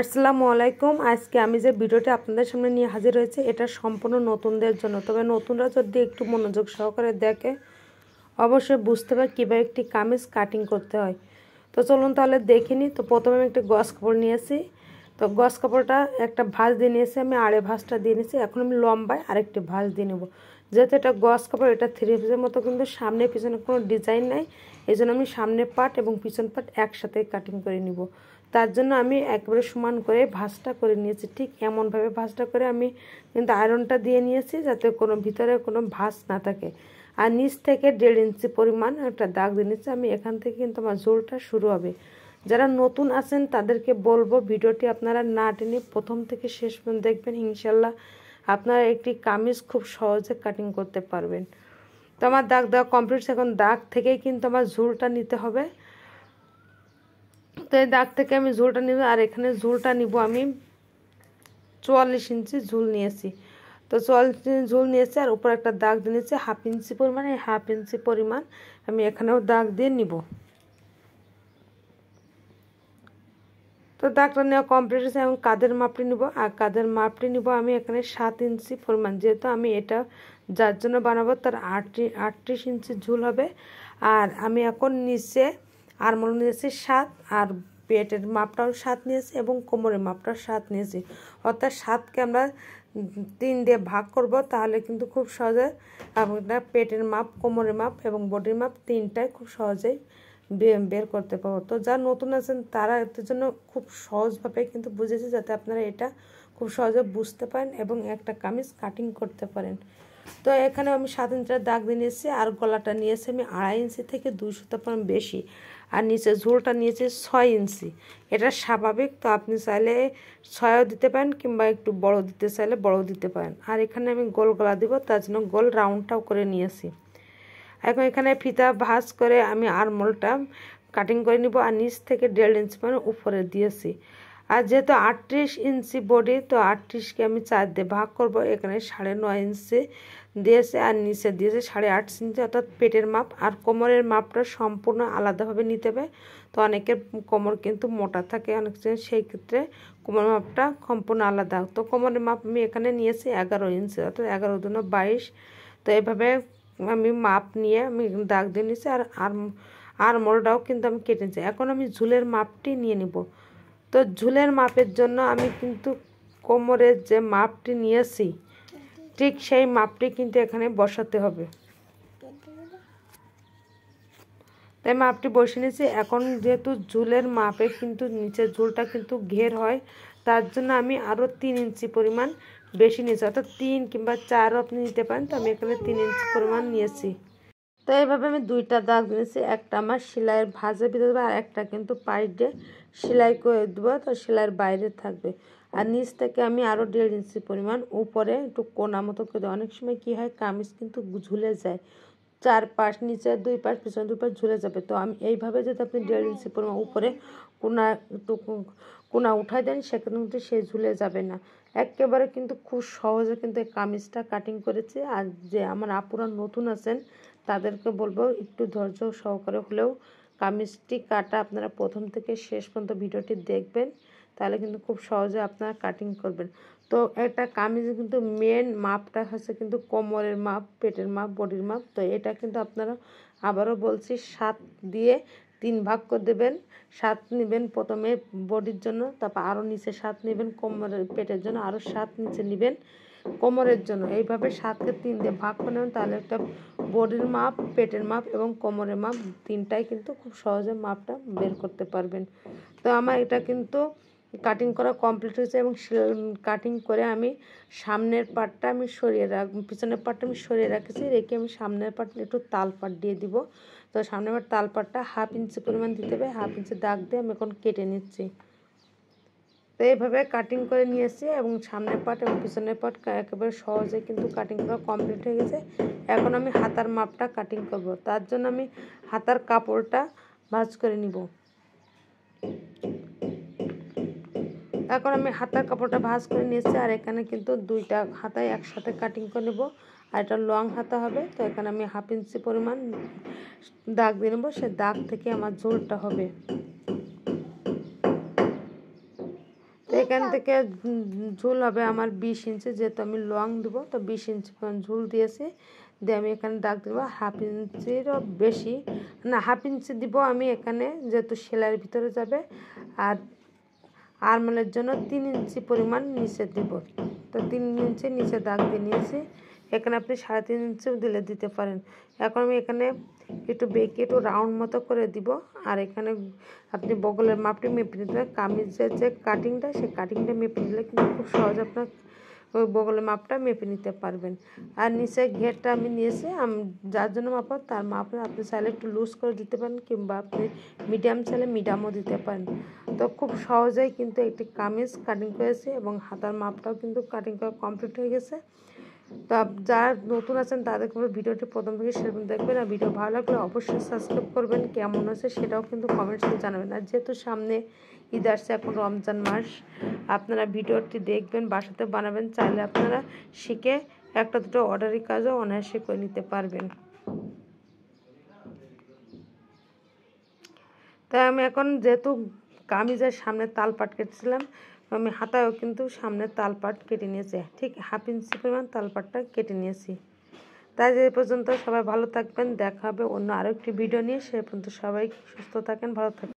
আসসালামু আলাইকুম। আজকে আমি যে ভিডিওটা আপনাদের সামনে নিয়ে হাজির হয়েছে এটা সম্পূর্ণ নতুনদের জন্য। তবে নতুনরা যদি একটু মনোযোগ সহকারে দেখে অবশ্যই বুঝতে পারে কীভাবে একটি কামিজ কাটিং করতে হয়। তো চলুন তাহলে দেখে নিই। তো প্রথমে আমি একটা গজ কাপড় নিয়েছি। তো গজ কাপড়টা একটা ভাঁজ দিয়ে নিয়েছি, আমি আড়ে ভাঁজটা দিয়ে নিয়েছি। এখন আমি লম্বায় আরেকটি ভাঁজ দিয়ে নেব। যেহেতু এটা গজ কাপড়, এটা থ্রি পিসের মতো কিন্তু সামনে পিছনে কোনো ডিজাইন নাই, এই জন্য আমি সামনের পার্ট এবং পিছন পার্ট একসাথে কাটিং করে নিব। তার জন্য আমি একবারে সমান করে ভাঁজটা করে নিয়েছি। ঠিক এমনভাবে ভাঁজটা করে আমি কিন্তু আয়রনটা দিয়ে নিয়েছি যাতে কোনো ভিতরে কোনো ভাঁজ না থাকে। আর নিচ থেকে 1.5 ইঞ্চি পরিমাণ একটা দাগ দিয়ে নিচ্ছি। আমি এখান থেকে কিন্তু আমার ঝোলটা শুরু হবে। যারা নতুন আছেন তাদেরকে বলবো ভিডিওটি আপনারা না টেনে প্রথম থেকে শেষ পর্যন্ত দেখবেন, ইনশাল্লাহ আপনারা একটি কামিজ খুব সহজে কাটিং করতে পারবেন। তো আমার দাগ দেওয়া কমপ্লিট। এখন দাগ থেকেই কিন্তু আমার ঝোলটা নিতে হবে। তো এই দাগ থেকে আমি ঝোলটা নিব, আর এখানে ঝোলটা নিব আমি 44 ইঞ্চি ঝোল নিয়েছি। তো 44 ইঞ্চি ঝোল নিয়েছি, আর উপর একটা দাগ দিয়ে নিয়েছি 1/2 ইঞ্চি পরিমাণ। এই 1/2 ইঞ্চি পরিমাণ আমি এখানেও দাগ দিয়ে নিব। তো দাগটা নেওয়া কমপ্লিট হয়েছে। এখন কাঁধের মাপটি নিব, আর কাঁধের মাপটি নিব আমি এখানে 7 ইঞ্চি পরিমাণ। যেহেতু আমি এটা যার জন্য বানাবো তার 38 ইঞ্চি ঝোল হবে। আর আমি এখন নিচে আরমোল নিয়েছি 7, আর পেটের মাপটাও 7 নিয়েছি এবং কোমরের মাপটাও 7 নিয়েছি। অর্থাৎ 7কে আমরা 3 দিয়ে ভাগ করব, তাহলে কিন্তু খুব সহজে আপনার পেটের মাপ, কোমরের মাপ এবং বডির মাপ তিনটাই খুব সহজেই বের করতে পারবো। তো যারা নতুন আছেন তারা এর জন্য খুব সহজভাবে কিন্তু বুঝেছে, যাতে আপনারা এটা খুব সহজে বুঝতে পারেন এবং একটা কামিজ কাটিং করতে পারেন। তো এখানে আমি 7 ইঞ্চির দাগ দিয়ে নিয়েছি, আর গলাটা নিয়েছি আমি 2.5 ইঞ্চি থেকে 2 সুতা পরিমাণ বেশি, আর নিচে ঝোলটা নিয়েছি 6 ইঞ্চি। এটা স্বাভাবিক, তো আপনি চাইলে 6ও দিতে পারেন কিংবা একটু বড় দিতে চাইলে বড় দিতে পারেন। আর এখানে আমি গোল গলা দিব, তার জন্য গোল রাউন্ডটাও করে নিয়েছি। এখন এখানে ফিতা ভাঁজ করে আমি আরমোলটা কাটিং করে নিব, আর নিচ থেকে 1.5 ইঞ্চি মানে উপরে দিয়েছি। আর যেহেতু 38 ইঞ্চি বডি, তো 38কে আমি 4 দিয়ে ভাগ করব। এখানে 9.5 ইঞ্চি দিয়েছে, আর নিচে দিয়েছে 8.5 ইঞ্চি, অর্থাৎ পেটের মাপ। আর কোমরের মাপটা সম্পূর্ণ আলাদাভাবে নিতে হবে। তো অনেকের কোমর কিন্তু মোটা থাকে, অনেক সেই ক্ষেত্রে কোমরের মাপটা সম্পূর্ণ আলাদা। তো কোমরের মাপ আমি এখানে নিয়েছি 11 ইঞ্চি, অর্থাৎ 11 × 22। তো এইভাবে আমি মাপ নিয়ে আমি দাগ দিয়ে নিয়েছি, আর আরমোলটাও কিন্তু আমি কেটে নিয়েছি। এখন আমি ঝুলের মাপটি নিয়ে নিব। তো ঝুলের মাপের জন্য আমি কিন্তু কোমরের যে মাপটি নিয়েছি ঠিক সেই মাপটি কিন্তু এখানে বসাতে হবে। তাই মাপটি বসে নিয়েছি। এখন যেহেতু ঝুলের মাপে কিন্তু নিচের ঝুলটা কিন্তু ঘের হয়, তার জন্য আমি আরও 3 ইঞ্চি পরিমাণ বেশি নিয়েছি, অর্থাৎ 3 কিংবা 4ও আপনি নিতে পারেন। তো আমি এখানে 3 ইঞ্চি পরিমাণ নিয়েছি। তো এইভাবে আমি 2টা দাগ দিয়েছি, একটা আমার সেলাইয়ের ভাঁজের ভিতরে দেবো, আর একটা কিন্তু পাইপ দিয়ে সেলাই করে দেবো, তো সেলাইয়ের বাইরে থাকবে। আর নিচ থেকে আমি আরও 1.5 ইঞ্চি পরিমাণ উপরে একটু কোনা মতো করে দেবো। অনেক সময় কী হয়, কামিজ কিন্তু ঝুলে যায়, 4 পাশ, নিচে 2 পাশ, পিছনে 2 পাশ ঝুলে যাবে। তো আমি এইভাবে যদি আপনি 1.5 ইঞ্চি পরিমাণ উপরে কোনা উঠাই দেন, সেখানে কিন্তু সে ঝুলে যাবে না। একেবারে কিন্তু খুব সহজে কিন্তু এই কামিজটা কাটিং করেছে। আর যে আমার আপুরা নতুন আছেন তাদেরকে বলবো একটু ধৈর্য সহকারে হলেও কামিজটি কাটা আপনারা প্রথম থেকে শেষ পর্যন্ত ভিডিওটি দেখবেন, তাহলে কিন্তু খুব সহজে আপনারা কাটিং করবেন। তো একটা কামিজে কিন্তু মেন মাপটা হচ্ছে কিন্তু কোমরের মাপ, পেটের মাপ, বডির মাপ। তো এটা কিন্তু আপনারা, আবারও বলছি, 7 দিয়ে 3 ভাগ করে দেবেন। 7 নেবেন প্রথমে বডির জন্য, তারপর আরও নিচে 7 নেবেন কোমরের, পেটের জন্য আরও 7 নিচে নেবেন কোমরের জন্য। এইভাবে 7কে 3 দিয়ে ভাগ করে নেবেন, তাহলে একটা বডির মাপ, পেটের মাপ এবং কোমরের মাপ তিনটাই কিন্তু খুব সহজে মাপটা বের করতে পারবেন। তো আমার এটা কিন্তু কাটিং করা কমপ্লিট হয়েছে, এবং কাটিং করে আমি সামনের পার্টটা আমি সরিয়ে পিছনের পার্টটা আমি সরিয়ে রেখেছি, রেখে আমি সামনের পার্ট একটু তাল পাট দিয়ে দিব। তো সামনের পার্ট তাল পাটটা 1/2 ইঞ্চি পরিমাণ দিতে হবে। 1/2 ইঞ্চি দাগ দিয়ে আমি এখন কেটে নিচ্ছি। তো এইভাবে কাটিং করে নিয়েছি, এবং সামনের পার্ট এবং পিছনের পার্ট একেবারে সহজে কিন্তু কাটিং করা কমপ্লিট হয়ে গেছে। এখন আমি হাতার মাপটা কাটিং করব। তার জন্য আমি হাতার কাপড়টা ভাঁজ করে নিব। এখন আমি হাতার কাপড়টা ভাঁজ করে নিয়েছি, আর এখানে কিন্তু 2টা হাতায় একসাথে কাটিং করে নেব, আর এটা লং হাতা হবে। তো এখানে আমি 1/2 ইঞ্চি পরিমাণ দাগ দিয়ে নেব, সে দাগ থেকে আমার ঝোলটা হবে। তো এখান থেকে ঝুল হবে আমার 20 ইঞ্চি, যেহেতু আমি লং দেবো তো 20 ইঞ্চি ঝুল দিয়েছি। দিয়ে আমি এখানে দাগ দেবো 1/2 ইঞ্চিরও বেশি, না 1/2 ইঞ্চি দিব আমি এখানে, যেহেতু সেলাইয়ের ভিতরে যাবে। আর আরমোলের জন্য 3 ইঞ্চি পরিমাণ নিচে দিব। তো 3 ইঞ্চি নিচে দাগ দিয়ে নিয়েছি। এখানে আপনি 3.5 ইঞ্চিও দিতে পারেন। এখন আমি এখানে একটু বেঁকে একটু রাউন্ড মতো করে দিব। আর এখানে আপনি বগলের মাপটি মেপে নিতে, কামিজের যে কাটিংটা সেই কাটিংটা মেপে নিলে কিন্তু খুব সহজে আপনার ওই বগলের মাপটা মেপে নিতে পারবেন। আর নিচে ঘেরটা আমি নিয়েছি, যার জন্য মাপা তার মাপ আপনি চাইলে একটু লুজ করে দিতে পারেন, কিংবা আপনি মিডিয়াম চাইলে মিডিয়ামও দিতে পারেন। তো খুব সহজেই কিন্তু একটি কামিজ কাটিং করেছি এবং হাতার মাপটাও কিন্তু কাটিং করা কমপ্লিট হয়ে গেছে। তো যারা নতুন আছেন তাদের ভিডিওটি প্রথম থেকে সেরকম দেখবেন। আর ভিডিও ভালো লাগলে অবশ্যই সাবস্ক্রাইব করবেন, কেমন হয়েছে সেটাও কিন্তু কমেন্টসে জানাবেন। আর যেহেতু সামনে ঈদ আসছে, এখন রমজান মাস, আপনারা ভিডিওটি দেখবেন, বাসাতে বানাবেন, চাইলে আপনারা শিখে একটা দুটো অর্ডারি কাজও অনায়াসে করে নিতে পারবেন। তাই আমি এখন যেহেতু কামিজের সামনে তালপাট কেটেছিলাম, আমি হাতায়ও কিন্তু সামনে তালপাট কেটে নিয়েছি, ঠিক 1/2 ইঞ্চি পরিমাণ তালপাটটা কেটে নিয়েছি। তাই এই পর্যন্ত সবাই ভালো থাকবেন, দেখা হবে অন্য আরেকটি ভিডিও নিয়ে। সে পর্যন্ত সবাই সুস্থ থাকেন, ভালো থাকেন।